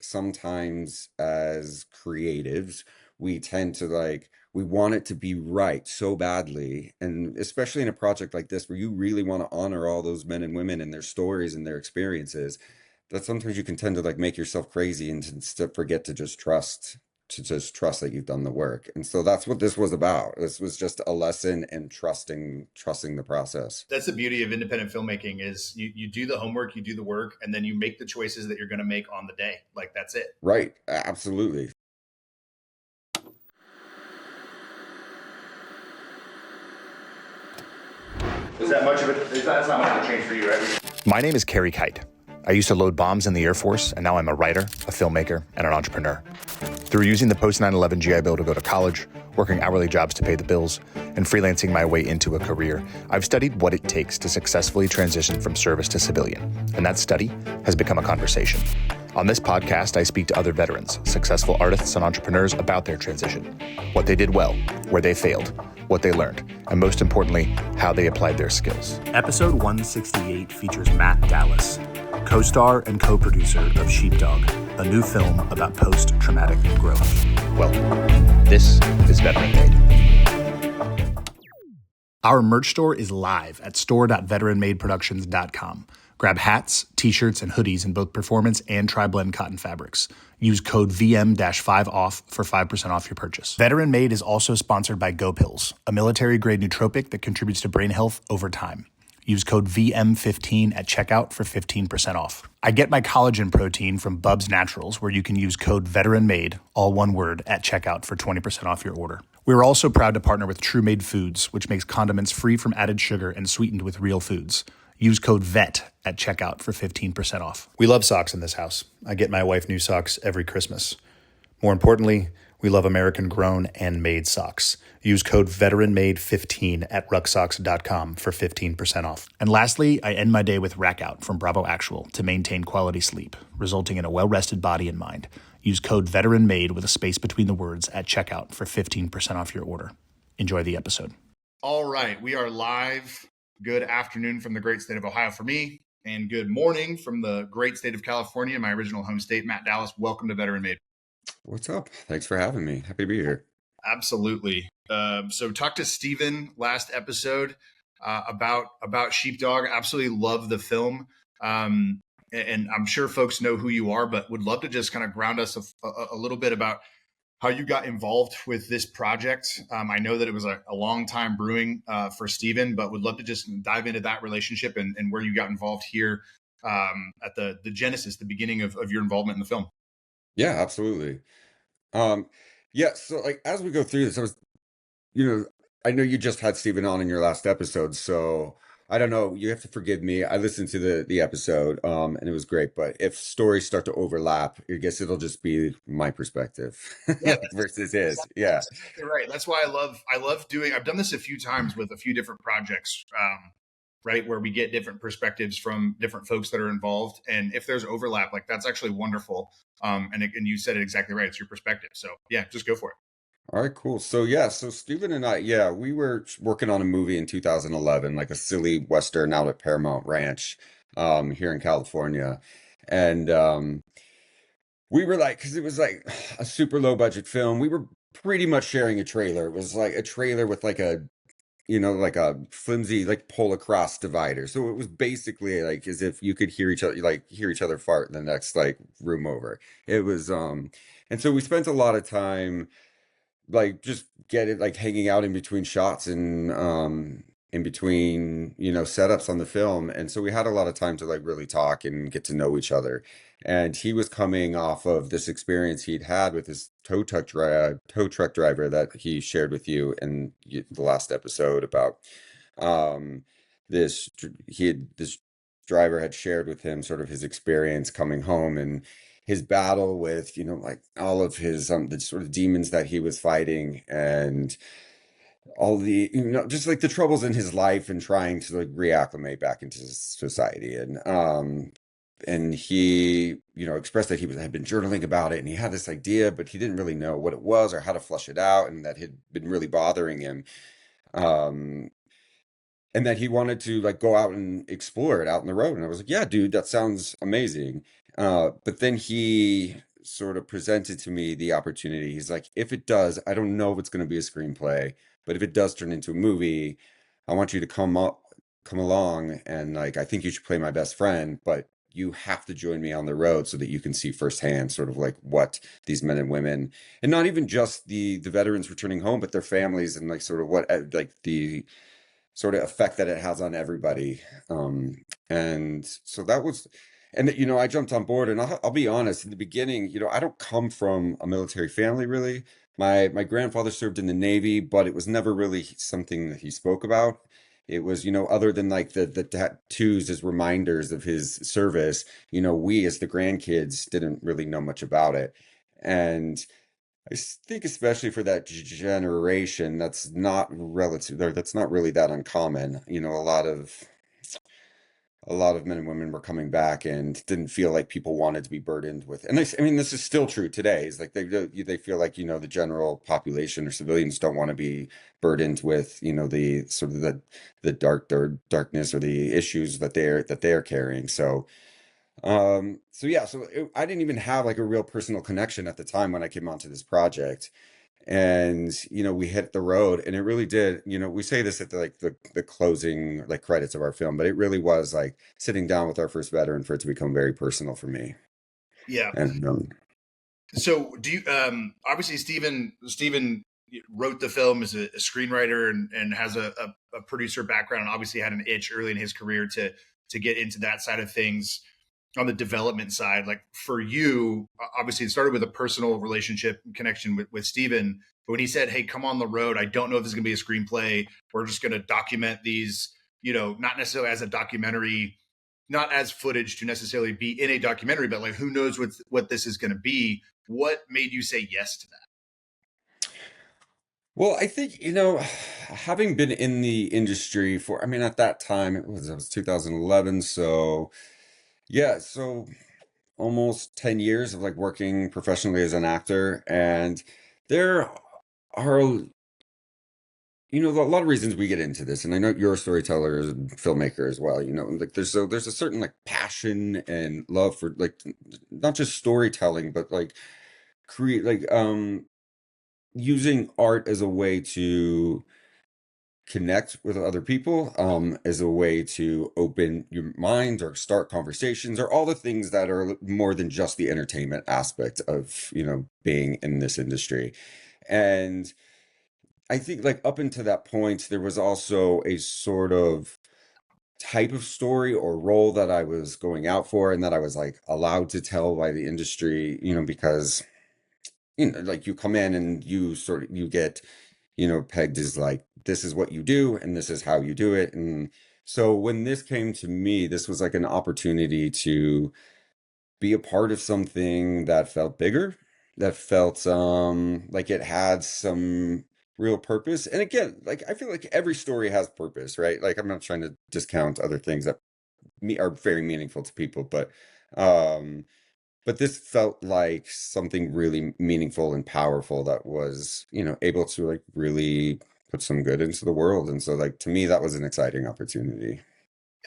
sometimes as creatives, we tend to we want it to be right so badly. And especially in a project like this, where you really want to honor all those men and women and their stories and their experiences, that sometimes you can tend to make yourself crazy and to forget to just trust that you've done the work. And so that's what this was about. This was just a lesson in trusting the process. That's the beauty of independent filmmaking is you do the homework, you do the work, and then you make the choices that you're going to make on the day. Like that's it. Right. Absolutely. Is that much of it? That's not much of a change for you, right? My name is Kerry Kite. I used to load bombs in the Air Force, and now I'm a writer, a filmmaker, and an entrepreneur. Through using the post 9/11 GI Bill to go to college, working hourly jobs to pay the bills, and freelancing my way into a career, I've studied what it takes to successfully transition from service to civilian, and that study has become a conversation. On this podcast, I speak to other veterans, successful artists and entrepreneurs about their transition, what they did well, where they failed, what they learned, and most importantly, how they applied their skills. Episode 168 features Matt Dallas, co-star and co-producer of Sheepdog, a new film about post-traumatic growth. Welcome. This is Veteran Made. Our merch store is live at store.veteranmadeproductions.com. Grab hats, t-shirts, and hoodies in both performance and tri-blend cotton fabrics. Use code VM-5OFF for 5% off your purchase. Veteran Made is also sponsored by GoPills, a military-grade nootropic that contributes to brain health over time. Use code VM15 at checkout for 15% off. I get my collagen protein from Bubs Naturals, where you can use code VETERANMADE, all one word, at checkout for 20% off your order. We're also proud to partner with True Made Foods, which makes condiments free from added sugar and sweetened with real foods. Use code VET at checkout for 15% off. We love socks in this house. I get my wife new socks every Christmas. More importantly, we love American-grown and made socks. Use code VETERANMADE15 at rucksocks.com for 15% off. And lastly, I end my day with Rack Out from Bravo Actual to maintain quality sleep, resulting in a well-rested body and mind. Use code VETERANMADE with a space between the words at checkout for 15% off your order. Enjoy the episode. All right, we are live. Good afternoon from the great state of Ohio for me, and good morning from the great state of California, my original home state. Matt Dallas, welcome to Veteran Made. What's up? Thanks for having me. Happy to be here. Absolutely. So talked to Steven last episode about Sheepdog. Absolutely love the film. And I'm sure folks know who you are, but would love to just kind of ground us a little bit about how you got involved with this project. I know that it was a long time brewing for Steven, but would love to just dive into that relationship and where you got involved here at the genesis, the beginning of your involvement in the film. Yeah, absolutely. Yeah, so as we go through this, I know you just had Steven on in your last episode, so I don't know, you have to forgive me. I listened to the episode, and it was great, but if stories start to overlap, I guess it'll just be my perspective Yeah, versus his. Yeah. That's exactly right. That's why I love doing, I've done this a few times with a few different projects, right, where we get different perspectives from different folks that are involved. And if there's overlap, that's actually wonderful. And you said it exactly right. It's your perspective. So yeah, just go for it. All right, cool. So Steven and I, we were working on a movie in 2011, like a silly Western out at Paramount Ranch, here in California. And we were because it was like a super low budget film. We were pretty much sharing a trailer. It was like a trailer with like a flimsy pull across divider. So it was basically as if you could hear each other fart in the next room over. It was and so we spent a lot of time just hanging out in between shots and in between setups on the film. And so we had a lot of time to really talk and get to know each other. And he was coming off of this experience he'd had with his tow truck driver that he shared with you in the last episode about this this driver had shared with him sort of his experience coming home and his battle with all of his the sort of demons that he was fighting and all the just the troubles in his life and trying to reacclimate back into society. And he expressed that he had been journaling about it and he had this idea, but he didn't really know what it was or how to flush it out, and that had been really bothering him, and that he wanted to go out and explore it out in the road. And I was like, yeah, dude, that sounds amazing. But then he sort of presented to me the opportunity. He's like, if it does, I don't know if it's going to be a screenplay, but if it does turn into a movie, I want you to come along, and like I think you should play my best friend, but you have to join me on the road so that you can see firsthand sort of like what these men and women, and not even just the veterans returning home, but their families, and like sort of what like the sort of effect that it has on everybody. And so that was, and I jumped on board, and I'll be honest, in the beginning, I don't come from a military family really. My grandfather served in the Navy, but it was never really something that he spoke about. It was, other than like the tattoos as reminders of his service, we as the grandkids didn't really know much about it. And think especially for that generation, that's not relative, or that's not really that uncommon. A lot of men and women were coming back and didn't feel like people wanted to be burdened with. And I mean, this is still true today. It's like they feel like, the general population or civilians don't want to be burdened with, the sort of the darkness or the issues that they're carrying. So yeah, I didn't even have like a real personal connection at the time when I came onto this project. And we hit the road, and it really did. We say this at the closing like credits of our film, but it really was like sitting down with our first veteran for it to become very personal for me. Yeah. And So do you, obviously Stephen wrote the film as a screenwriter and has a producer background, and obviously had an itch early in his career to get into that side of things on the development side. Like for you, obviously it started with a personal relationship connection with Stephen, but when he said, hey, come on the road, I don't know if this is going to be a screenplay. We're just going to document these, not necessarily as a documentary, not as footage to necessarily be in a documentary, but like, who knows what this is going to be. What made you say yes to that? well, I think, having been in the industry for, I mean, at that time it was 2011, so yeah, so almost 10 years of like working professionally as an actor. And there are, a lot of reasons we get into this. And I know you're a storyteller and filmmaker as well, like there's a certain like passion and love for like not just storytelling, but like create like using art as a way to connect with other people, as a way to open your mind or start conversations, or all the things that are more than just the entertainment aspect of being in this industry. And I think like up until that point there was also a sort of type of story or role that I was going out for, and that I was like allowed to tell by the industry, because like you come in and you get pegged as like, this is what you do and this is how you do it. And so when this came to me, this was like an opportunity to be a part of something that felt bigger, that felt like it had some real purpose. And again, like I feel like every story has purpose, right? Like I'm not trying to discount other things that are very meaningful to people, um but this felt like something really meaningful and powerful that was, able to like really put some good into the world. And so like to me that was an exciting opportunity.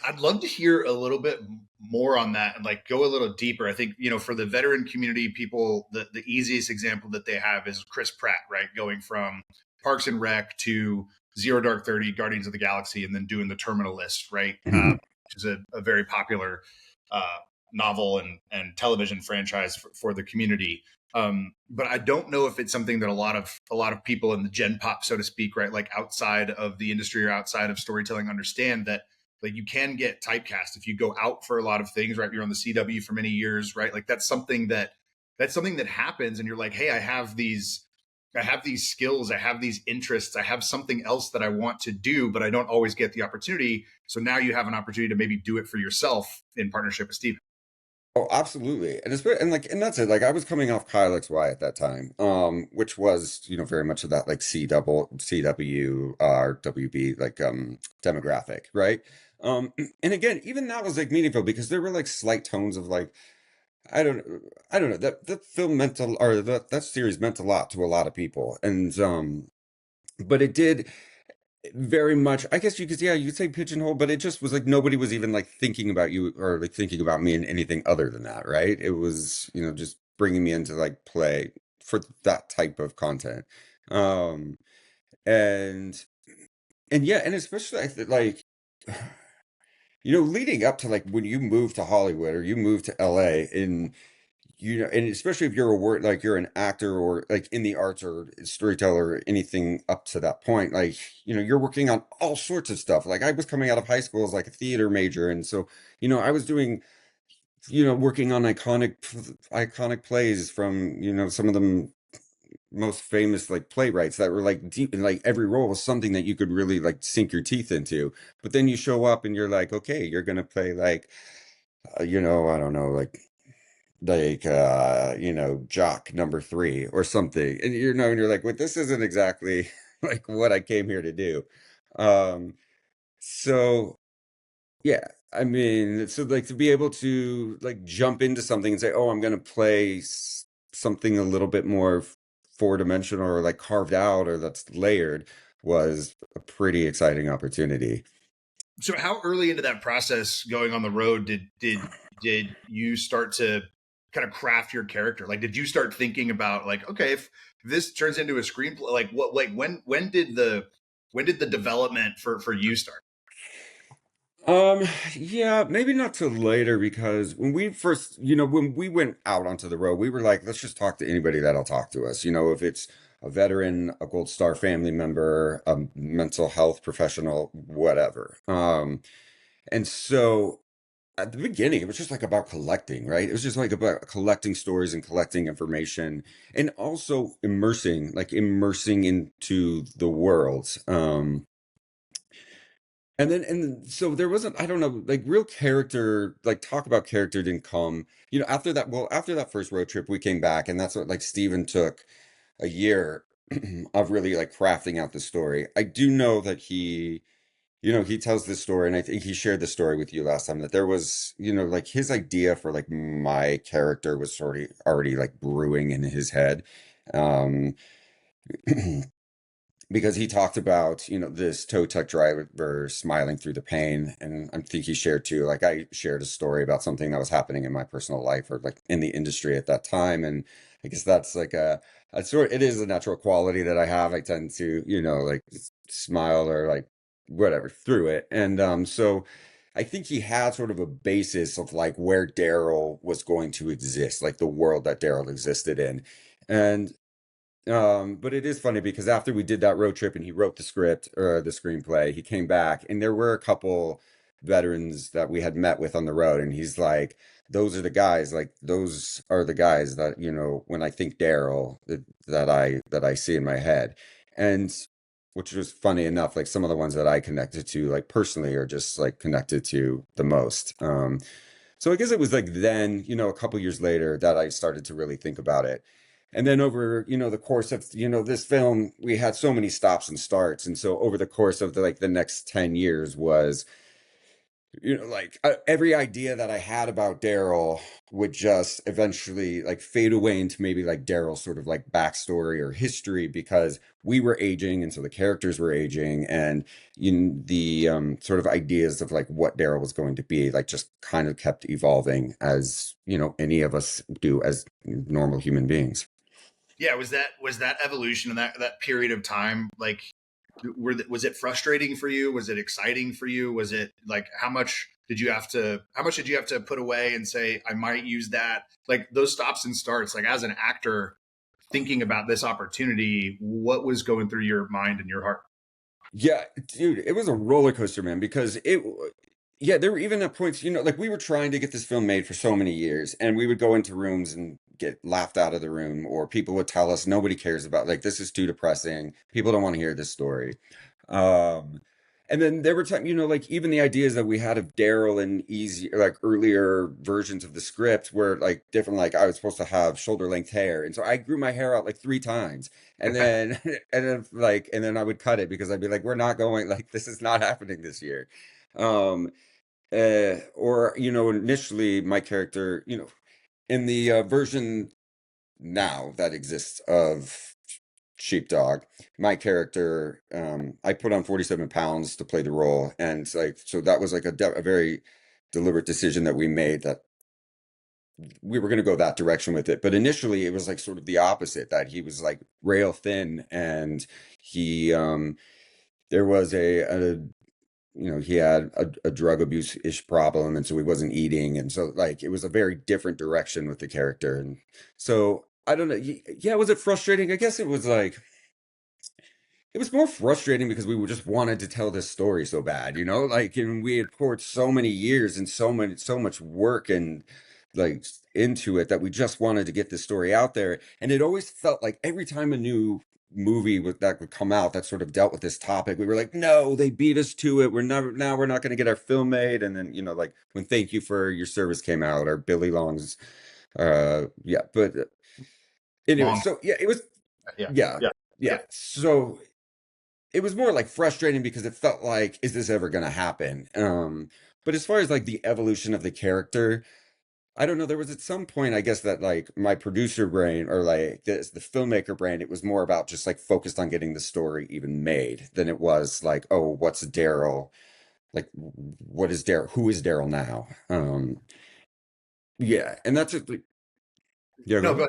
I'd love to hear a little bit more on that and like go a little deeper. I think, for the veteran community, people, the easiest example that they have is Chris Pratt, right? Going from Parks and Rec to Zero Dark 30, Guardians of the Galaxy, and then doing The Terminal List, right? Mhm. Which is a very popular novel and television franchise for the community. But I don't know if it's something that a lot of people in the Gen Pop, so to speak, right, like outside of the industry or outside of storytelling, understand that like you can get typecast if you go out for a lot of things, right? You're on the CW for many years, right? Like that's something that happens, and you're like, hey, I have these skills, I have these interests, I have something else that I want to do, but I don't always get the opportunity. So now you have an opportunity to maybe do it for yourself in partnership with Steve. Oh, absolutely. And and that's it. Like I was coming off Kyle XY at that time, which was, very much of that like CW WB like demographic, right? And again, even that was like meaningful because there were like slight tones of like, I don't I don't know, that film meant a, or that series meant a lot to a lot of people. And but it did very much, I guess you could say pigeonhole, but it just was like nobody was even like thinking about you or like thinking about me in anything other than that, right? It was, just bringing me into like play for that type of content. Um, and yeah, and especially I like leading up to like when you move to Hollywood or you move to LA, and and especially if you're a word like you're an actor or like in the arts or storyteller or anything up to that point, like you're working on all sorts of stuff. Like I was coming out of high school as like a theater major, and so I was doing working on iconic plays from some of them most famous like playwrights that were like deep, and like every role was something that you could really like sink your teeth into. But then you show up and you're like, okay, you're gonna play like I don't know, jock number three or something, and and you're like, well, this isn't exactly like what I came here to do. um so yeah, I mean, so like to be able to like jump into something and say, oh, I'm gonna play something a little bit more four-dimensional or like carved out or that's layered was a pretty exciting opportunity. So how early into that process going on the road did you start to kind of craft your character? Like did you start thinking about like, okay, if this turns into a screenplay, like what like when did the development for you start? Um, yeah, maybe not till later because when we first, when we went out onto the road, we were like, let's just talk to anybody that'll talk to us. If it's a veteran, a Gold Star family member, a mental health professional, whatever. And so at the beginning, it was just like about collecting, right? It was just like about collecting stories and collecting information and also immersing into the world. And so there wasn't, I don't know, like real character, like talk about character didn't come, after that. Well, after that first road trip, we came back, and that's what like Steven took a year of really like crafting out the story. I do know that he tells this story, and I think he shared the story with you last time that there was, like his idea for like my character was sort of already like brewing in his head. Um, because he talked about this tow truck driver smiling through the pain, and I think he shared too, like I shared a story about something that was happening in my personal life or like in the industry at that time. And I guess that's like a sort, it is a natural quality that I have. I tend to like smile or like whatever through it. And so I think he had sort of a basis of like where Daryl was going to exist, like the world that Daryl existed in. And but it is funny because after we did that road trip and he wrote the script or the screenplay, he came back and there were a couple veterans that we had met with on the road, and he's like, those are the guys, like those are the guys that, when I think Daryl, that I see in my head. And which was funny enough, like some of the ones that I connected to like personally are just like connected to the most. So I guess it was like then, a couple years later that I started to really think about it. And then over, the course of, this film, we had so many stops and starts. And so over the course of the next 10 years was, every idea that I had about Daryl would just eventually like fade away into maybe like Daryl's sort of like backstory or history because we were aging. And so the characters were aging, and the sort of ideas of like what Daryl was going to be like just kind of kept evolving as, any of us do as normal human beings. Yeah, was that evolution and that period of time like was it frustrating for you? Was it exciting for you? Was it like how much did you have to put away and say I might use that? Like those stops and starts, like as an actor thinking about this opportunity, what was going through your mind and your heart? Yeah, dude, it was a roller coaster, man, because yeah, there were even at points, like we were trying to get this film made for so many years, and we would go into rooms and get laughed out of the room, or people would tell us nobody cares about, like, this is too depressing. People don't want to hear this story. Um, and then there were times, like even the ideas that we had of Daryl and easy, like earlier versions of the script were like different. Like I was supposed to have shoulder length hair, and so I grew my hair out like three times, and then and then I would cut it because I'd be like, we're not going, like this is not happening this year. Um, or initially my character, in the version now that exists of Sheepdog, my character, I put on 47 pounds to play the role, and like so that was like a very deliberate decision that we made, that we were going to go that direction with it. But initially, it was like sort of the opposite, that he was like rail thin, and he there was he had a drug abuse ish problem, and so he wasn't eating, and so like it was a very different direction with the character, and so I don't know. Yeah, was it frustrating? I guess it was like it was more frustrating because we just wanted to tell this story so bad, like, and we had poured so many years and so much work and like into it that we just wanted to get this story out there. And it always felt like every time a new movie that would come out that sort of dealt with this topic, we were like, no, they beat us to it. We're not going to get our film made. And then, like when Thank You for Your Service came out, or Billy Long's, yeah, but anyway, Long. so yeah, it was, Yeah. yeah, Yeah. yeah. Yeah. So it was more like frustrating because it felt like, is this ever going to happen? But as far as like the evolution of the character, I don't know. There was at some point, I guess, that like my producer brain, or like the filmmaker brain, it was more about just like focused on getting the story even made than it was like, oh, what's Daryl? Like, what is Daryl? Who is Daryl now? Yeah, and that's it. Yeah, go No, ahead. go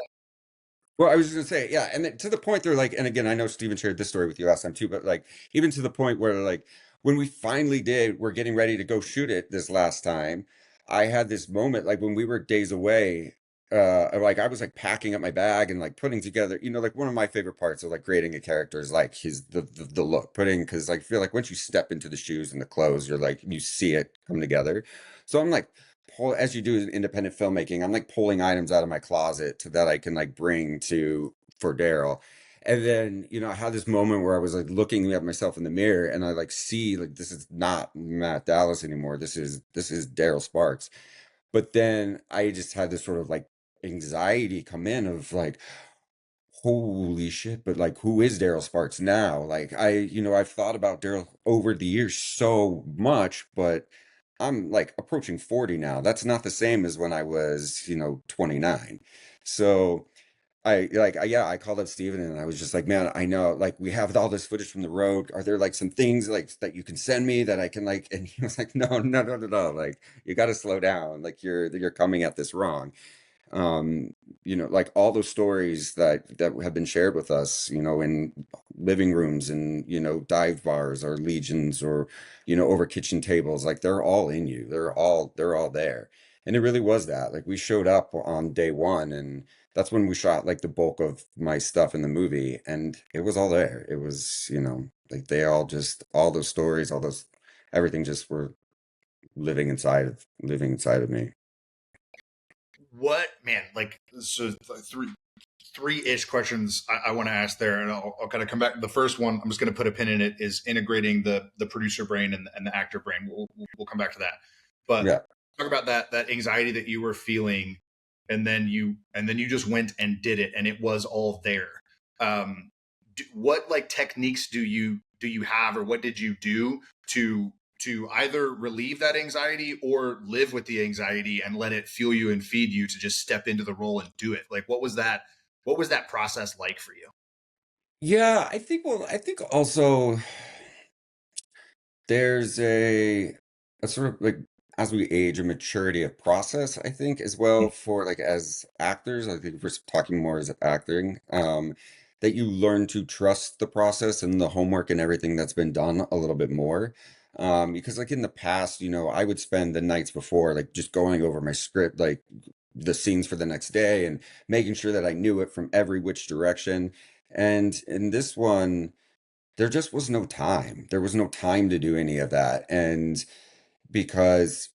Well, I was just gonna say, yeah, and then to the point they're like, and again, I know Steven shared this story with you last time too, but like even to the point where like when we finally we're getting ready to go shoot it this last time, I had this moment like when we were days away, like I was like packing up my bag and like putting together, like one of my favorite parts of like creating a character is like the look, putting, because like I feel like once you step into the shoes and the clothes, you're like you see it come together. So I'm like as you do in independent filmmaking, I'm like pulling items out of my closet that I can like bring to for Daryl. And then, I had this moment where I was like looking at myself in the mirror, and I like see like this is not Matt Dallas anymore. This is Daryl Sparks. But then I just had this sort of like anxiety come in of like, holy shit, but like who is Daryl Sparks now? Like I've thought about Daryl over the years so much, but I'm like approaching 40 now. That's not the same as when I was, 29. So yeah, I called up Steven and I was just like, man, I know, like we have all this footage from the road. Are there like some things like that you can send me that I can like, and he was like, no, no, no, no, no. Like you got to slow down. Like you're coming at this wrong. Like all those stories that have been shared with us, in living rooms and, dive bars or legions or, over kitchen tables, like they're all in you. They're all there. And it really was that. Like we showed up on day one, and that's when we shot like the bulk of my stuff in the movie, and it was all there. It was, like they all those stories, all those everything just were living inside of me. what, man, like, so like, three-ish questions I want to ask there, and I'll kind of come back. The first one, I'm just going to put a pin in it, is integrating the producer brain and the actor brain. We'll come back to that, but Yeah. talk about that anxiety that you were feeling, and then you just went and did it, and it was all there. What like techniques do you have, or what did you do to either relieve that anxiety or live with the anxiety and let it fuel you and feed you to just step into the role and do it? Like, what was that process like for you? Yeah, I think also there's a sort of like as we age, a maturity of process, I think, as well for like as actors. I think if we're talking more as acting, that you learn to trust the process and the homework and everything that's been done a little bit more. Because like in the past, I would spend the nights before like just going over my script, like the scenes for the next day and making sure that I knew it from every which direction. And in this one, there just was no time. There was no time to do any of that. And because,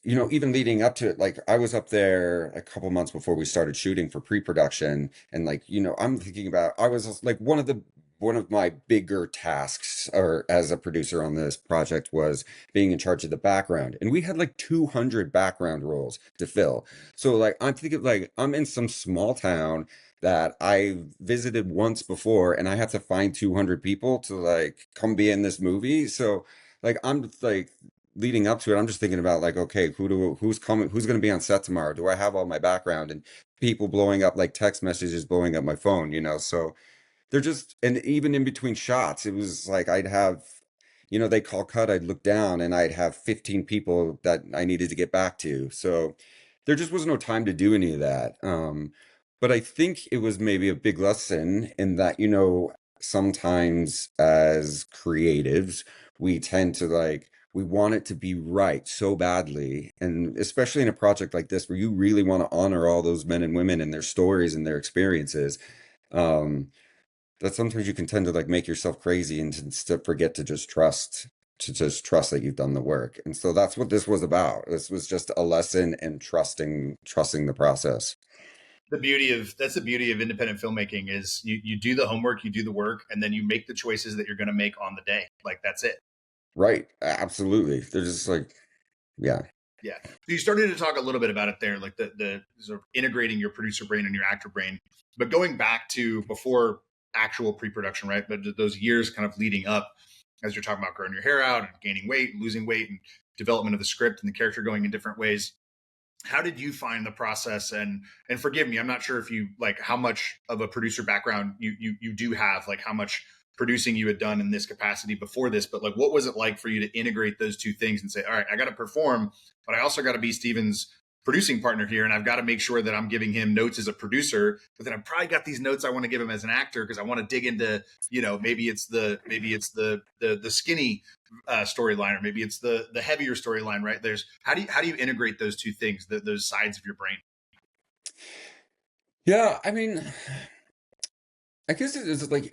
even leading up to it, like I was up there a couple months before we started shooting for pre-production. And like, I'm thinking about, I was like one of my bigger tasks or as a producer on this project was being in charge of the background. And we had like 200 background roles to fill. So like I'm thinking like I'm in some small town that I visited once before, and I have to find 200 people to like come be in this movie. So like I'm like leading up to it, I'm just thinking about like, okay, who's coming, who's going to be on set tomorrow? Do I have all my background and people blowing up like text messages blowing up my phone, So they're just, and even in between shots, it was like I'd have, they call cut, I'd look down and I'd have 15 people that I needed to get back to. So there just was no time to do any of that. But I think it was maybe a big lesson in that, sometimes as creatives, we tend to we want it to be right so badly. And especially in a project like this, where you really want to honor all those men and women and their stories and their experiences, um, that sometimes you can tend to make yourself crazy and to forget to just trust that you've done the work. And so that's what this was about. This was just a lesson in trusting the process. That's the beauty of independent filmmaking is you do the homework, you do the work, and then you make the choices that you're going to make on the day. Like that's it. Right. Absolutely. They're just yeah. Yeah. So you started to talk a little bit about it there, like the sort of integrating your producer brain and your actor brain. But going back to before actual pre-production, right? But those years kind of leading up, as you're talking about growing your hair out and gaining weight, and losing weight, and development of the script and the character going in different ways. How did you find the process? And forgive me, I'm not sure if you like how much of a producer background you do have, like how much producing you had done in this capacity before this, but like what was it like for you to integrate those two things and say, all right, I got to perform, but I also got to be Steven's producing partner here, and I've got to make sure that I'm giving him notes as a producer, but then I've probably got these notes I want to give him as an actor because I want to dig into, maybe it's the skinny storyline, or maybe it's the heavier storyline, right? There's how do you integrate those two things, those sides of your brain? Yeah, I mean, I guess it's like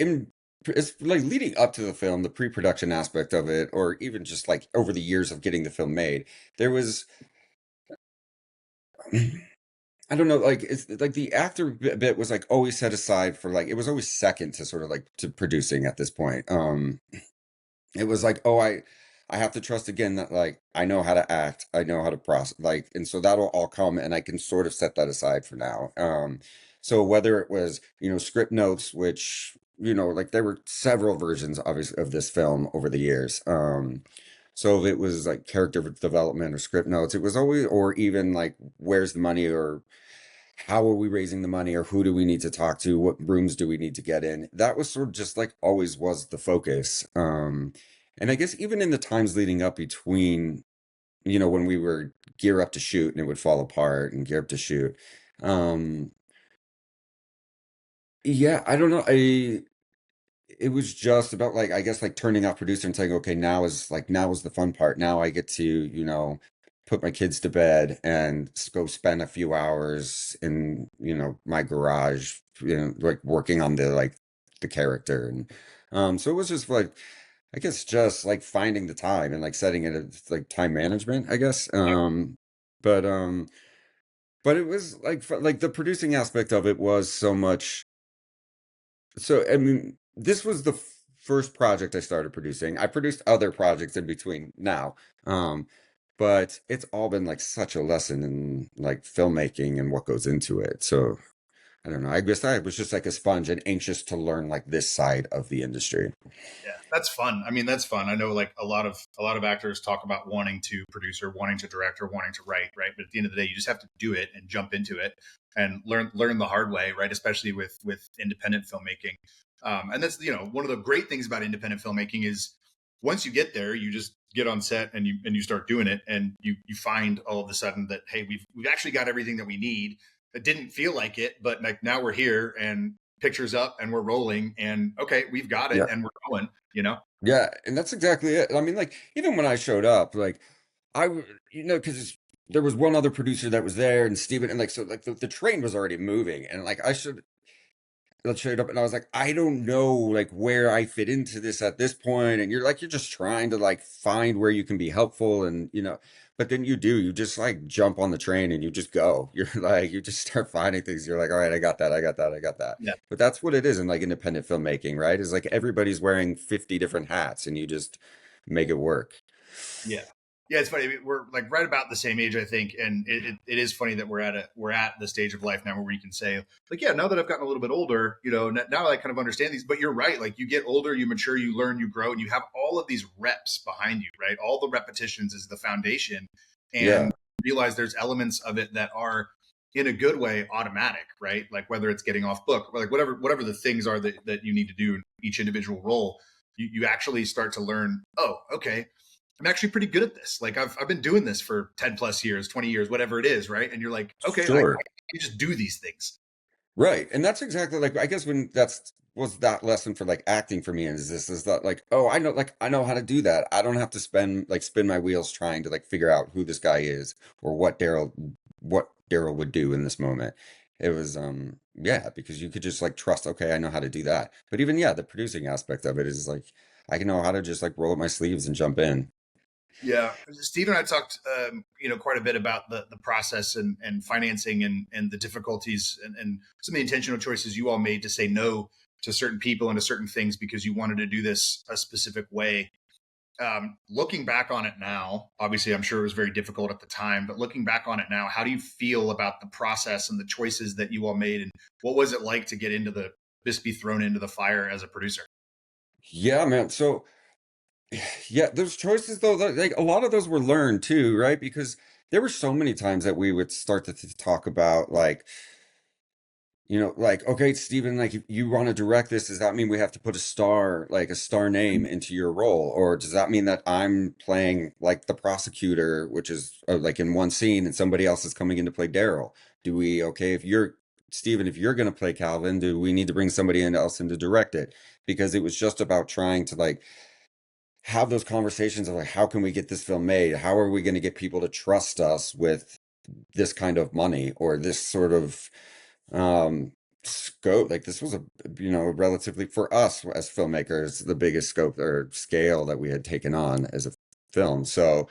leading up to the film, the pre-production aspect of it, or even just like over the years of getting the film made, there was I don't know, like it's like the actor bit was like always set aside for it was always second to sort of like to producing at this point. It was like, oh, I have to trust again that I know how to act, I know how to process, and so that'll all come, and I can sort of set that aside for now. So whether it was script notes, which there were several versions obviously of this film over the years. So if it was like character development or script notes, it was always, or even like where's the money, or how are we raising the money, or who do we need to talk to, what rooms do we need to get in, that was sort of just like always was the focus. And I guess even in the times leading up between when we were gear up to shoot and it would fall apart and gear up to shoot, um yeah, I don't know, it was just about I guess turning off producer and saying, okay, now is the fun part. Now I get to, put my kids to bed and go spend a few hours in, my garage, working on the character. And so it was just I guess just finding the time and setting it as time management, I guess. But but it was the producing aspect of it was so much. So, I mean, this was the first project I started producing. I produced other projects in between now. Um, but it's all been such a lesson in filmmaking and what goes into it. So, I don't know. I guess I was just like a sponge and anxious to learn this side of the industry. Yeah, that's fun. I mean, that's fun. I know a lot of actors talk about wanting to produce or wanting to direct or wanting to write, right? But at the end of the day, you just have to do it and jump into it and learn the hard way, right? Especially with independent filmmaking. And that's one of the great things about independent filmmaking is once you get there, you just get on set and you start doing it, and you find all of a sudden that hey, we've actually got everything that we need. It didn't feel like it, but now we're here and pictures up and we're rolling, and okay, we've got it Yeah. and we're going. Yeah. And that's exactly it. I mean, even when I showed up, because there was one other producer that was there and Steven, and so the train was already moving, and I should that showed up, and I was like, I don't know where I fit into this at this point. And you're just trying to find where you can be helpful, and but then you just jump on the train and you just go. You're you just start finding things. You're like, all right, I got that, I got that, I got that. Yeah. But that's what it is in independent filmmaking, right? Is everybody's wearing 50 different hats and you just make it work. Yeah. Yeah, it's funny. We're right about the same age, I think, and it is funny that we're at the stage of life now where we can say yeah, now that I've gotten a little bit older, now I kind of understand these. But you're right, you get older, you mature, you learn, you grow, and you have all of these reps behind you, right? All the repetitions is the foundation, Yeah. and realize there's elements of it that are in a good way automatic, right? Whether it's getting off book, or whatever the things are that you need to do in each individual role, you actually start to learn. Oh, okay. I'm actually pretty good at this. Like I've been doing this for 10 plus years, 20 years, whatever it is. Right. And you're like, okay, I Sure. can just do these things. Right. And that's exactly like I guess when that's was that lesson for like acting for me is that like, oh, I know how to do that. I don't have to spin my wheels trying to like figure out who this guy is or what Daryl would do in this moment. It was yeah, because you could just like trust, okay, I know how to do that. But even yeah, the producing aspect of it is like I can know how to just like roll up my sleeves and jump in. Yeah, Steve and I talked, quite a bit about the process and financing and the difficulties and some of the intentional choices you all made to say no to certain people and to certain things because you wanted to do this a specific way. Looking back on it now, obviously, I'm sure it was very difficult at the time, but looking back on it now, how do you feel about the process and the choices that you all made, and what was it like to get into just be thrown into the fire as a producer? Yeah, man. So yeah, those choices though, like a lot of those were learned too, right? Because there were so many times that we would start to talk about like, like, okay, Steven, like if you want to direct this, does that mean we have to put like a star name into your role? Or does that mean that I'm playing like the prosecutor, which is like in one scene and somebody else is coming in to play Daryl? Okay, if you're Steven, if you're going to play Calvin, do we need to bring somebody else in to direct it? Because it was just about trying to like have those conversations of like how can we get this film made, how are we going to get people to trust us with this kind of money or this sort of um scope. Like this was a relatively for us as filmmakers the biggest scope or scale that we had taken on as a film. So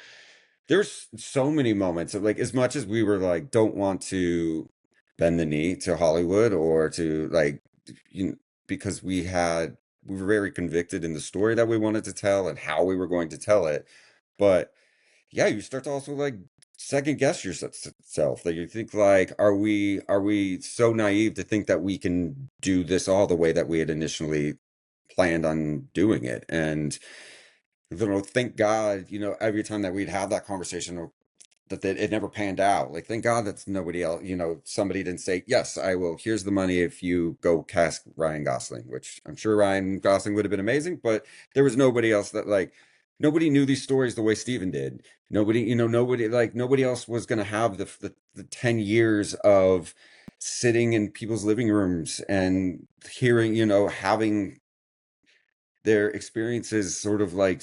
there's so many moments of like as much as we were like don't want to bend the knee to Hollywood or to like you know, because we were very convicted in the story that we wanted to tell and how we were going to tell it. But yeah, you start to also like second guess yourself. That you think like, are we so naive to think that we can do this all the way that we had initially planned on doing it? And thank God, every time that we'd have that conversation that it never panned out. Like, thank God that's nobody else, somebody didn't say, yes, I will. Here's the money if you go cast Ryan Gosling, which I'm sure Ryan Gosling would have been amazing, but there was nobody else that like, nobody knew these stories the way Steven did. Nobody else was going to have the 10 years of sitting in people's living rooms and hearing, having their experiences sort of like,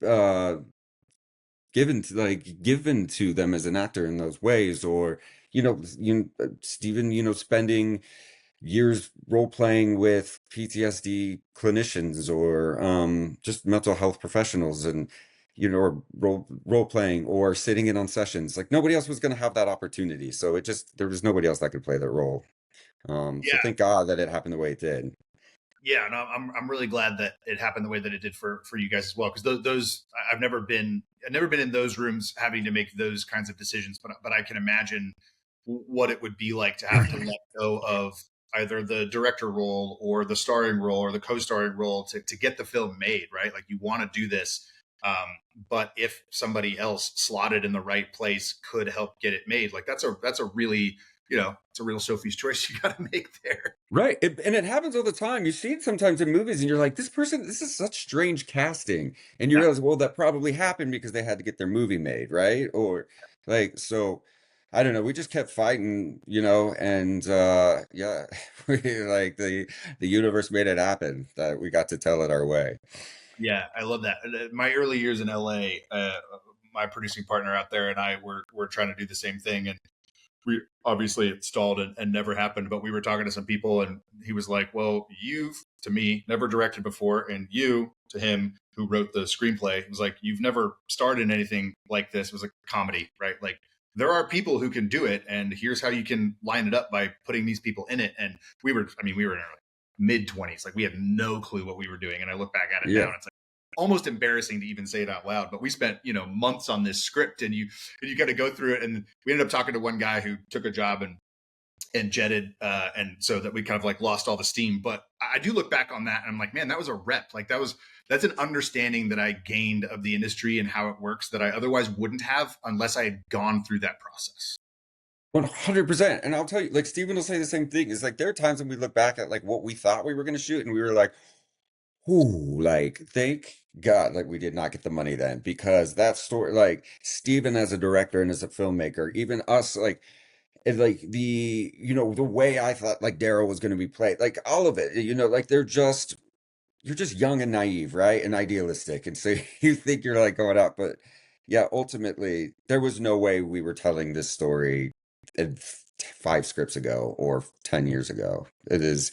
uh, given to them as an actor in those ways or Stephen spending years role playing with PTSD clinicians or just mental health professionals and or role playing or sitting in on sessions like nobody else was going to have that opportunity, so there was nobody else that could play that role. So Yeah, thank God that it happened the way it did. yeah, no, I'm really glad that it happened the way that it did for you guys as well. Because those I've never been in those rooms having to make those kinds of decisions, but I can imagine what it would be like to have to let go of either the director role or the starring role or the co-starring role to get the film made, right? Like you want to do this, but if somebody else slotted in the right place could help get it made, like that's a really it's a real Sophie's choice you got to make there. Right. And it happens all the time. You see it sometimes in movies and you're like, this is such strange casting. And you Yeah. realize, well, that probably happened because they had to get their movie made, right? Or like, so I don't know. We just kept fighting, and yeah, we like the universe made it happen that we got to tell it our way. Yeah, I love that. My early years in LA, my producing partner out there and I were trying to do the same thing, and we obviously it stalled and never happened. But we were talking to some people, and he was like, "Well, you've to me never directed before, and you to him who wrote the screenplay it was like you've never starred in anything like this. It was a comedy, right? Like there are people who can do it, and here's how you can line it up by putting these people in it." And we were in our mid 20s, like we had no clue what we were doing. And I look back at it now, Yeah. and it's like almost embarrassing to even say it out loud, but we spent months on this script, and you got to go through it. And we ended up talking to one guy who took a job and jetted, and so that we kind of like lost all the steam. But I do look back on that and I'm like, man, that was a rep. Like that's an understanding that I gained of the industry and how it works that I otherwise wouldn't have unless I had gone through that process. 100%. And I'll tell you, like Steven will say the same thing. It's like there are times when we look back at like what we thought we were going to shoot and we were like, Ooh, like thank God like we did not get the money then, because that story, like Steven as a director and as a filmmaker, even us, like like the the way I thought like Daryl was going to be played, like all of it, like you're just young and naive, right? And idealistic. And so you think you're like going out, but yeah, ultimately there was no way we were telling this story in 5 scripts ago or 10 years ago. It is,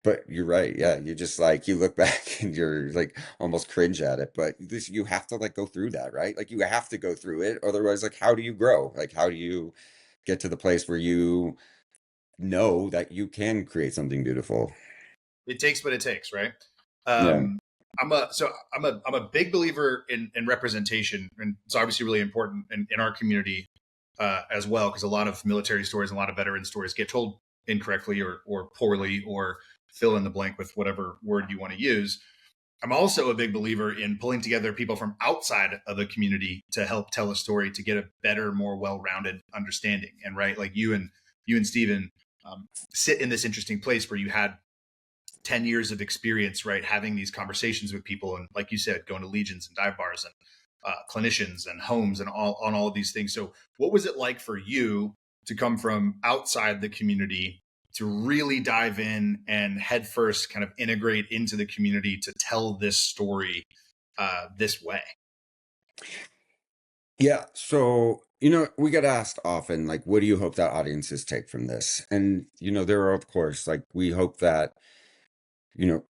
but you're right. Yeah. You just like, you look back and you're like almost cringe at it, but this, you have to like go through that, right? Like you have to go through it. Otherwise, like, how do you grow? Like, how do you get to the place where you know that you can create something beautiful? It takes what it takes, right? Yeah. Um, I'm a big believer in representation, and it's obviously really important in our community as well, because a lot of military stories, a lot of veteran stories get told incorrectly or poorly, or fill in the blank with whatever word you want to use. I'm also a big believer in pulling together people from outside of the community to help tell a story to get a better, more well-rounded understanding. And right, like you and Steven sit in this interesting place where you had 10 years of experience, right? Having these conversations with people. And like you said, going to legions and dive bars and clinicians and homes and all on all of these things. So what was it like for you to come from outside the community to really dive in and headfirst kind of integrate into the community to tell this story this way? Yeah, so we get asked often, like, what do you hope that audiences take from this? And there are, of course, like, we hope that you know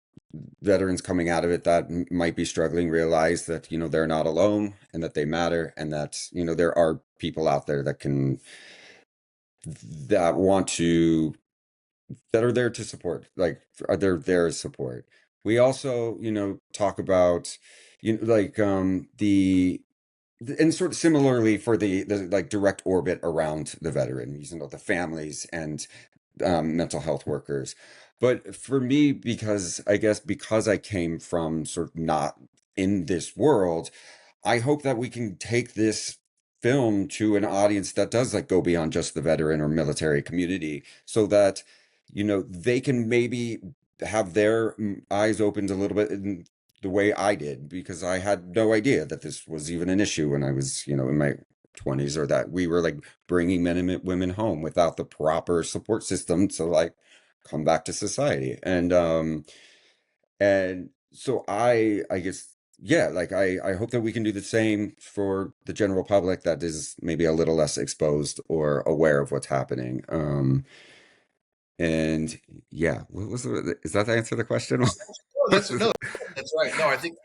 veterans coming out of it that might be struggling realize that they're not alone and that they matter, and that there are people out there that want to that are there to support, like they're there as support. We also talk about like the and sort of similarly for the like direct orbit around the veteran, the families and mental health workers. But for me, because I guess because I came from sort of not in this world, I hope that we can take this film to an audience that does like go beyond just the veteran or military community, so that they can maybe have their eyes opened a little bit in the way I did, because I had no idea that this was even an issue when I was in my 20s, or that we were like bringing men and women home without the proper support system to like come back to society. And so I guess, yeah, like I hope that we can do the same for the general public that is maybe a little less exposed or aware of what's happening. And yeah, what was is that the answer to the question? Oh, that's right. No, I think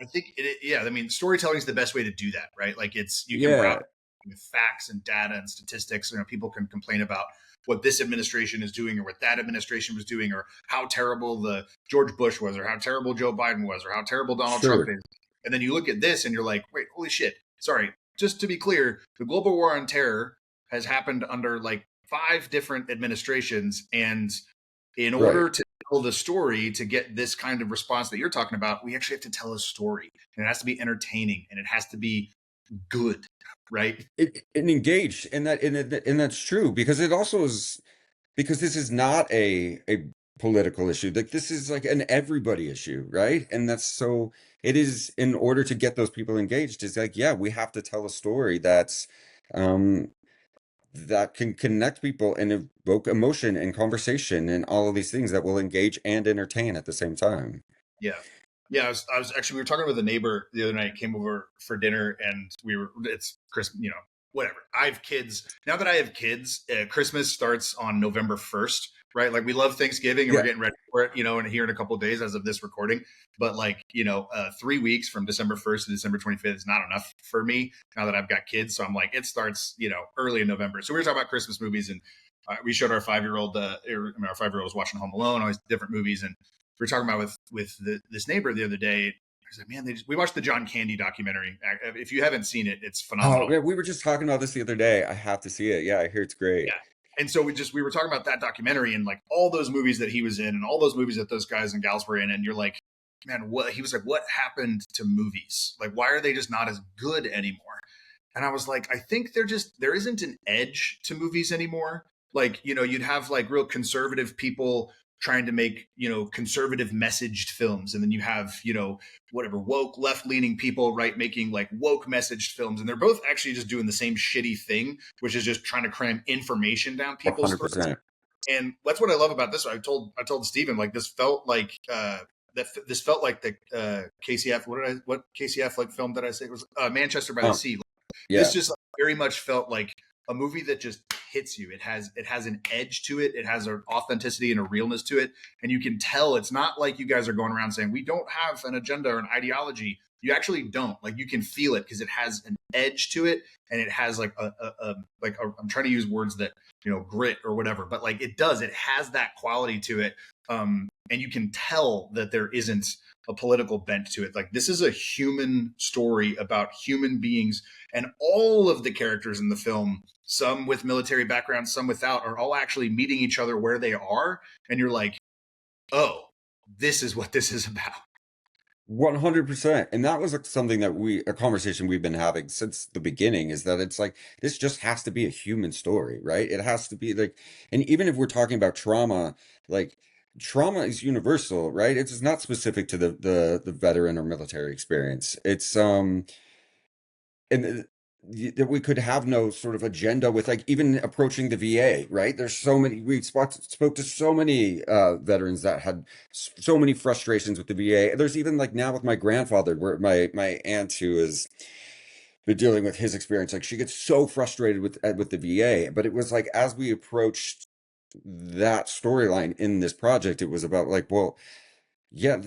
yeah. I mean, storytelling is the best way to do that, right? Like it's you can browse Yeah, with facts and data and statistics. People can complain about what this administration is doing or what that administration was doing, or how terrible the George Bush was, or how terrible Joe Biden was, or how terrible Donald Trump sure. is. And then you look at this and you're like, wait, holy shit. Sorry. Just to be clear, the global war on terror has happened under like 5 different administrations, and in Right. order to tell the story to get this kind of response that you're talking about, we actually have to tell a story, and it has to be entertaining, and it has to be good, right? And engaged, and that's true, because it also is, because this is not a political issue. Like this is like an everybody issue, right? And that's so it is, in order to get those people engaged, is like, yeah, we have to tell a story um that can connect people and evoke emotion and conversation and all of these things that will engage and entertain at the same time. Yeah. Yeah, I was actually, we were talking with a neighbor the other night, came over for dinner, and it's Christmas, whatever. I have kids. Now that I have kids, Christmas starts on November 1st, right? Like we love Thanksgiving and we're Yeah, getting ready for it, and here in a couple of days as of this recording. But like, 3 weeks from December 1st to December 25th is not enough for me now that I've got kids. So I'm like, it starts, early in November. So we were talking about Christmas movies, and we showed our 5-year-old, our 5-year-old was watching Home Alone, all these different movies. And we were talking about this neighbor the other day. I was like, man, we watched the John Candy documentary. If you haven't seen it, it's oh phenomenal. yeah, we were just talking about this the other day. I have to see it. Yeah, I hear it's great. Yeah. And so we were talking about that documentary and like all those movies that he was in and all those movies that those guys and gals were in. And you're like, man, he was like, what happened to movies? Like, why are they just not as good anymore? And I was like, I think there isn't an edge to movies anymore. Like, you'd have like real conservative people trying to make, conservative messaged films, and then you have, whatever woke left leaning people, right, making like woke messaged films, and they're both actually just doing the same shitty thing, which is just trying to cram information down people's throats. 100%. And that's what I love about this. I told Steven, like, this felt like this felt like the KCF. What KCF like film did I say it was? Manchester by the Sea. This Yeah. just very much felt like a movie that just hits you. It has an edge to it. It has an authenticity and a realness to it, and you can tell it's not like you guys are going around saying we don't have an agenda or an ideology. You actually don't. Like, you can feel it because it has an edge to it, and it has like I'm trying to use words that, grit or whatever, but like it does. It has that quality to it, and you can tell that there isn't a political bent to it. Like, this is a human story about human beings, and all of the characters in the film, some with military backgrounds, some without, are all actually meeting each other where they are, and you're like, oh, this is what this is about. 100%. And that was something that a conversation we've been having since the beginning, is that it's like, this just has to be a human story, right? It has to be like, and even if we're talking about trauma, like, trauma is universal, right? It's not specific to the veteran or military experience. It's, and that we could have no sort of agenda with, like, even approaching the VA, right? There's so many, we spoke to so many veterans that had so many frustrations with the VA. There's even, like, now with my grandfather, where my aunt, who has been dealing with his experience, like, she gets so frustrated with the VA. But it was like, as we approached that storyline in this project, it was about like, well, yeah,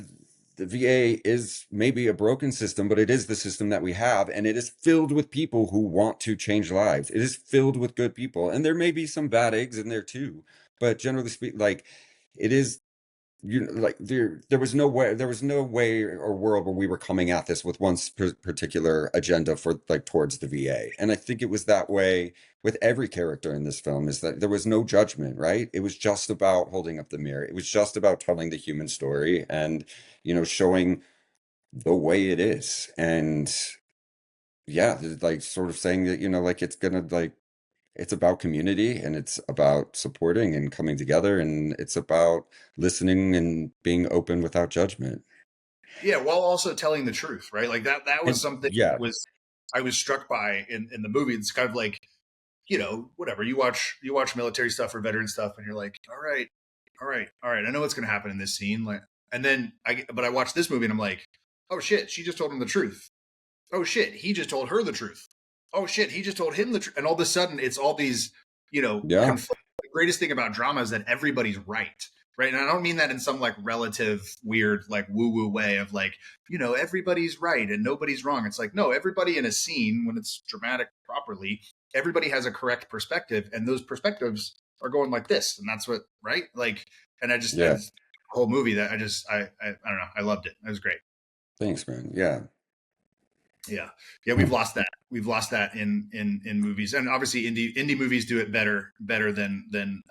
the VA is maybe a broken system, but it is the system that we have, and it is filled with people who want to change lives. It is filled with good people, and there may be some bad eggs in there too. But generally speaking, like, it is, like, there was no way or world where we were coming at this with one particular agenda for, like, towards the VA. And I think it was that way with every character in this film, is that there was no judgment, right? It was just about holding up the mirror. It was just about telling the human story, and, showing the way it is. And yeah, like, sort of saying that, like, it's gonna, like, it's about community, and it's about supporting and coming together, and it's about listening and being open without judgment. Yeah, while also telling the truth, right? Like, that was And something yeah, I was struck by in the movie. It's kind of like, whatever, you watch military stuff or veteran stuff, and you're like, all right, all right, all right, I know what's going to happen in this scene. Like, and then I watched this movie, and I'm like, oh shit, she just told him the truth. Oh shit, he just told her the truth. Oh shit, he just told him the truth. And all of a sudden, it's all these, yeah, the greatest thing about drama is that everybody's right. Right. And I don't mean that in some like relative weird, like woo woo way of like, everybody's right and nobody's wrong. It's like, no, everybody in a scene, when it's dramatic properly, everybody has a correct perspective, and those perspectives are going like this. And that's what, right. Like, and I just, yeah. the whole movie that I don't know. I loved it. It was great. Thanks, man. Yeah. Yeah, yeah, we've lost that. We've lost that in movies, and obviously indie movies do it better than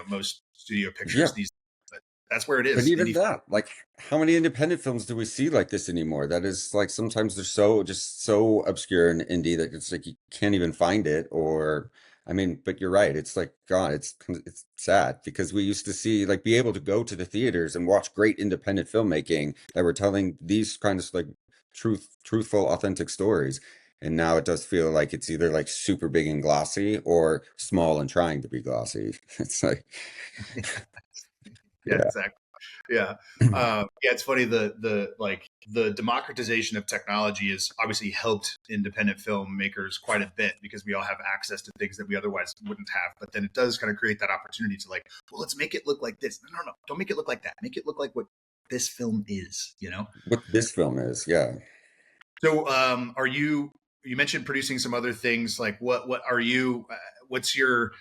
most studio Yeah. pictures these. But that's where it But is. even Indie. that, like, how many independent films do we see like this anymore? That is, like, sometimes they're just so obscure and indie that it's like you can't even find it. Or, I mean, but you're right. It's like, God, it's sad, because we used to see, like, be able to go to the theaters and watch great independent filmmaking that were telling these kinds of, like, truthful, authentic stories. And now it does feel like it's either, like, super big and glossy, or small and trying to be glossy. It's like, Yeah, yeah. exactly. Yeah, yeah. It's funny, the democratization of technology has obviously helped independent filmmakers quite a bit, because we all have access to things that we otherwise wouldn't have. But then it does kind of create that opportunity to, like, well, let's make it look like this. No, no, no, don't make it look like that. Make it look like what this film is. What this film is, yeah. So, are you mentioned producing some other things? Like, what are you? What's your,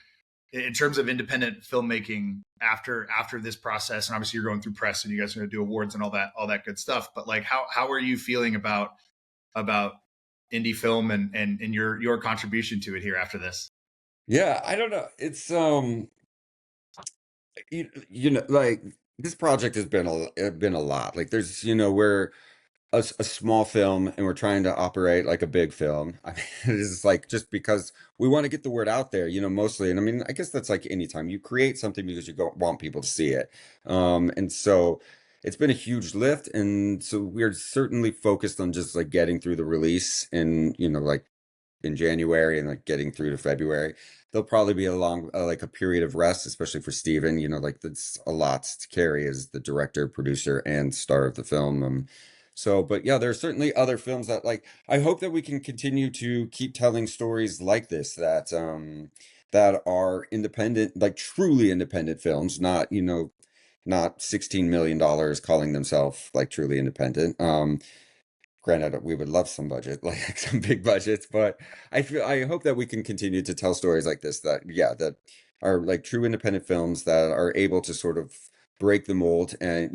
in terms of independent filmmaking after this process? And obviously, you're going through press, and you guys are going to do awards and all that good stuff. But like, how are you feeling about indie film and your contribution to it here after this? Yeah, I don't know. It's like, this project has been a lot. Like, there's, where a small film and we're trying to operate like a big film. I mean, it's like just because we want to get the word out there, mostly. And I mean, I guess that's like anytime you create something because you want people to see it. And so it's been a huge lift. And so we're certainly focused on just like getting through the release and, like in January and like getting through to February. There'll probably be a long, like a period of rest, especially for Steven, like that's a lot to carry as the director, producer, and star of the film. So, but yeah, there are certainly other films that like, I hope that we can continue to keep telling stories like this that are independent, like truly independent films, not $16 million calling themselves like truly independent. Granted, we would love some budget, like some big budgets, but I hope that we can continue to tell stories like this that, yeah, that are like true independent films that are able to sort of break the mold. And,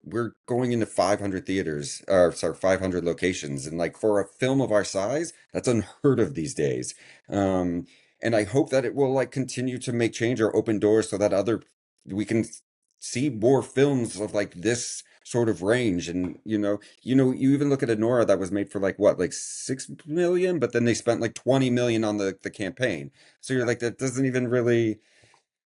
we're going into 500 theaters, or sorry, 500 locations. And like for a film of our size, that's unheard of these days. Um, and I hope that it will like continue to make change or open doors so that we can see more films of like this sort of range. And you even look at a Nora that was made for like what, like 6 million, but then they spent like 20 million on the campaign. So you're like, that doesn't even really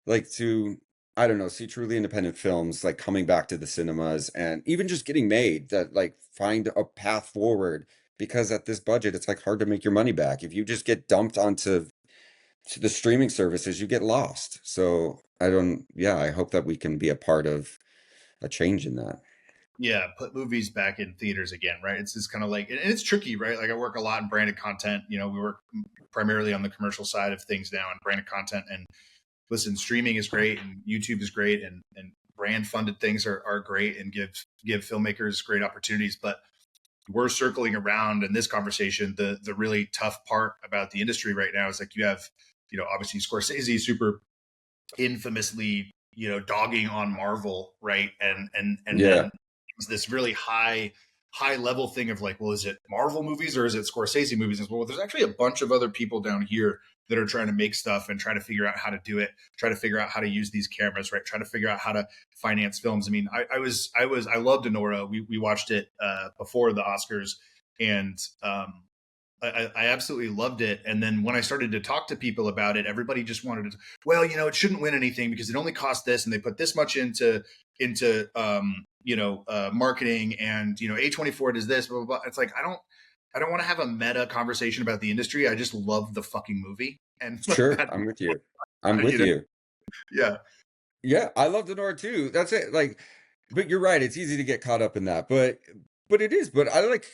like to, I don't know, see truly independent films like coming back to the cinemas and even just getting made that like find a path forward. Because at this budget, it's like hard to make your money back. If you just get dumped onto the streaming services, you get lost. So yeah, I hope that we can be a part of a change in that. Yeah, put movies back in theaters again, right? It's just kind of like, and it's tricky, right? Like I work a lot in branded content. We work primarily on the commercial side of things now in branded content. And listen, streaming is great and YouTube is great and brand funded things are great and give filmmakers great opportunities. But we're circling around in this conversation. The really tough part about the industry right now is like you have, obviously Scorsese super infamously, dogging on Marvel, right? And Yeah. then this really high level thing of like, well, is it Marvel movies or is it Scorsese movies as well? There's actually a bunch of other people down here that are trying to make stuff and trying to figure out how to do it, try to figure out how to use these cameras, right? Try to figure out how to finance films. I mean, I loved Anora. We watched it before the Oscars, and I absolutely loved it. And then when I started to talk to people about it, everybody just wanted to, well, it shouldn't win anything because it only cost this and they put this much into marketing, and A24 does this, blah, blah, blah. It's like, I don't want to have a meta conversation about the industry. I just love the fucking movie. And Sure, that, I'm with you. I'm you with know, you. yeah. Yeah, I love the Nora too. That's it. Like, but you're right. It's easy to get caught up in that. But it is. But I like.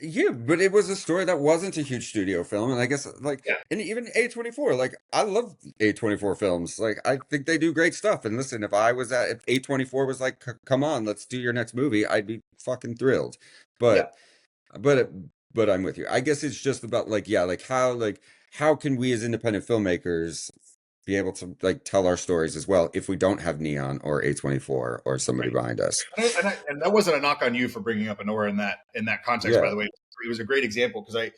Yeah, but it was a story that wasn't a huge studio film, and I guess like, Yeah. and even A24. Like, I love A24 films. Like, I think they do great stuff. And listen, if A24 was like, Come on, let's do your next movie," I'd be fucking thrilled. Yeah. But but but I'm with you. I guess it's just about like, yeah, like how can we as independent filmmakers be able to like tell our stories as well if we don't have Neon or A24 or somebody Right. behind us? And that wasn't a knock on you for bringing up Honora in that context, by Yeah, the way. It was a great example because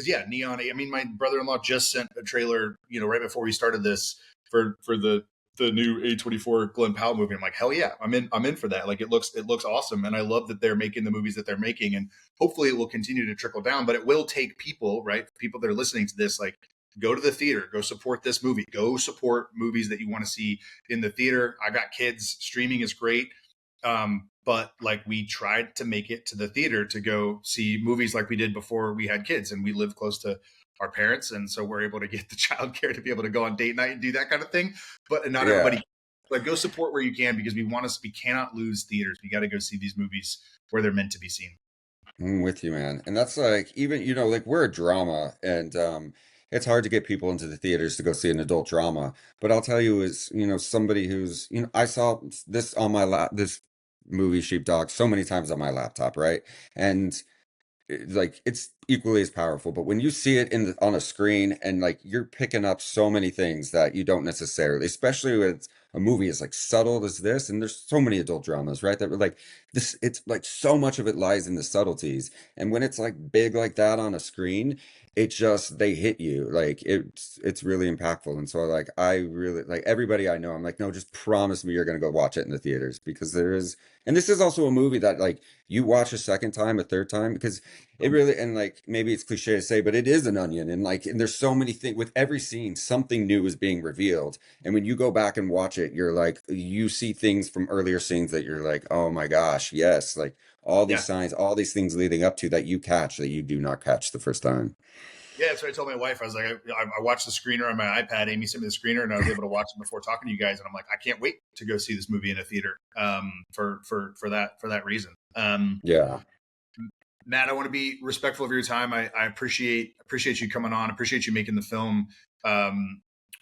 yeah, Neon. I mean, my brother-in-law just sent a trailer, right before we started this for the new A24 Glenn Powell movie. I'm like, hell yeah, I'm in for that. Like, it looks awesome, and I love that they're making the movies that they're making, and hopefully it will continue to trickle down. But it will take people, right? People that are listening to this, like, go to the theater, go support this movie, go support movies that you want to see in the theater. I got kids, streaming is great. But like, we tried to make it to the theater to go see movies like we did before we had kids, and we live close to our parents, and so we're able to get the childcare to be able to go on date night and do that kind of thing. But not yeah. everybody. Like, go support where you can, because we cannot lose theaters. We got to go see these movies where they're meant to be seen. I'm with you, man. And that's like, even, like we're a drama, and it's hard to get people into the theaters to go see an adult drama. But I'll tell you, as somebody who's, I saw this on my this movie Sheepdog so many times on my laptop, right? And like, it's equally as powerful. But when you see it on a screen, and like you're picking up so many things that you don't necessarily, especially with a movie is like subtle as this, and there's so many adult dramas, right? That were like this, it's like so much of it lies in the subtleties. And when it's like big like that on a screen, it just they hit you. Like it's really impactful. And so like I really like everybody I know, I'm like, no, just promise me you're gonna go watch it in the theaters because there is, and this is also a movie that like you watch a second time, a third time, because it really, and like maybe it's cliche to say, but it is an onion. And like, and there's so many things with every scene, something new is being revealed. And when you go back and watch it, you're like, you see things from earlier scenes that you're like, oh my gosh, yes. Like all these Yeah. signs, all these things leading up to that you catch that you do not catch the first time. Yeah, that's what I told my wife. I was like, I watched the screener on my iPad. Amy sent me the screener, and I was able to watch it before talking to you guys. And I'm like, I can't wait to go see this movie in a theater. For that reason. Yeah. Matt, I want to be respectful of your time. I appreciate you coming on. Appreciate you making the film.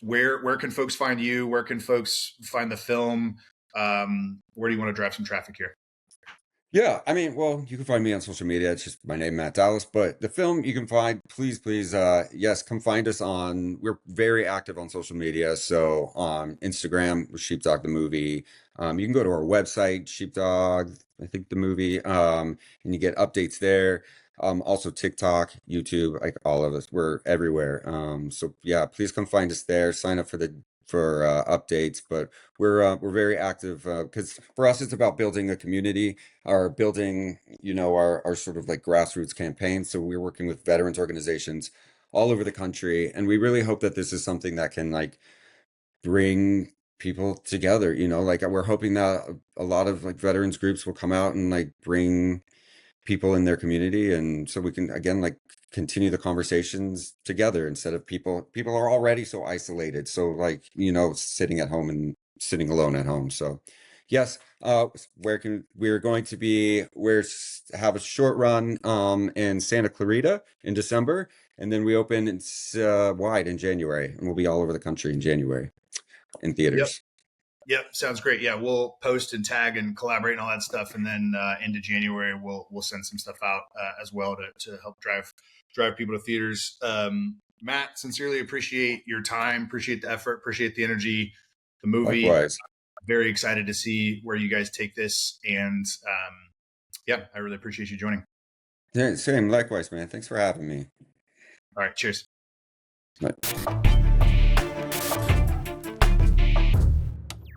Where can folks find you? Where can folks find the film? Where do you want to drive some traffic here? Yeah, I mean, well, you can find me on social media. It's just my name, Matt Dallas. But the film you can find, please, yes, come find us on. We're very active on social media. So on Instagram, Sheepdog the movie. You can go to our website, Sheepdog, I think the movie, and you get updates there. Also TikTok, YouTube, like all of us, we're everywhere. So yeah, please come find us there. Sign up for the for updates. But we're very active because for us, it's about building a community are building, our sort of like grassroots campaign. So we're working with veterans organizations all over the country, and we really hope that this is something that can like bring people together. Like we're hoping that a lot of like veterans groups will come out and like bring people in their community, and so we can again like continue the conversations together instead of people are already so isolated, so like sitting at home and sitting alone at home. So yes, we're going to be have a short run in Santa Clarita in December, and then we open wide in January, and we'll be all over the country in January in Yep. theaters. Yep, sounds great. Yeah, we'll post and tag and collaborate and all that stuff, and then into January we'll send some stuff out as well to help drive people to theaters. Matt, sincerely appreciate your time, appreciate the effort, appreciate the energy, the movie. Likewise. Very excited to see where you guys take this, and yeah, I really appreciate you joining. Yeah, same. Likewise, man. Thanks for having me. All right, cheers. Bye.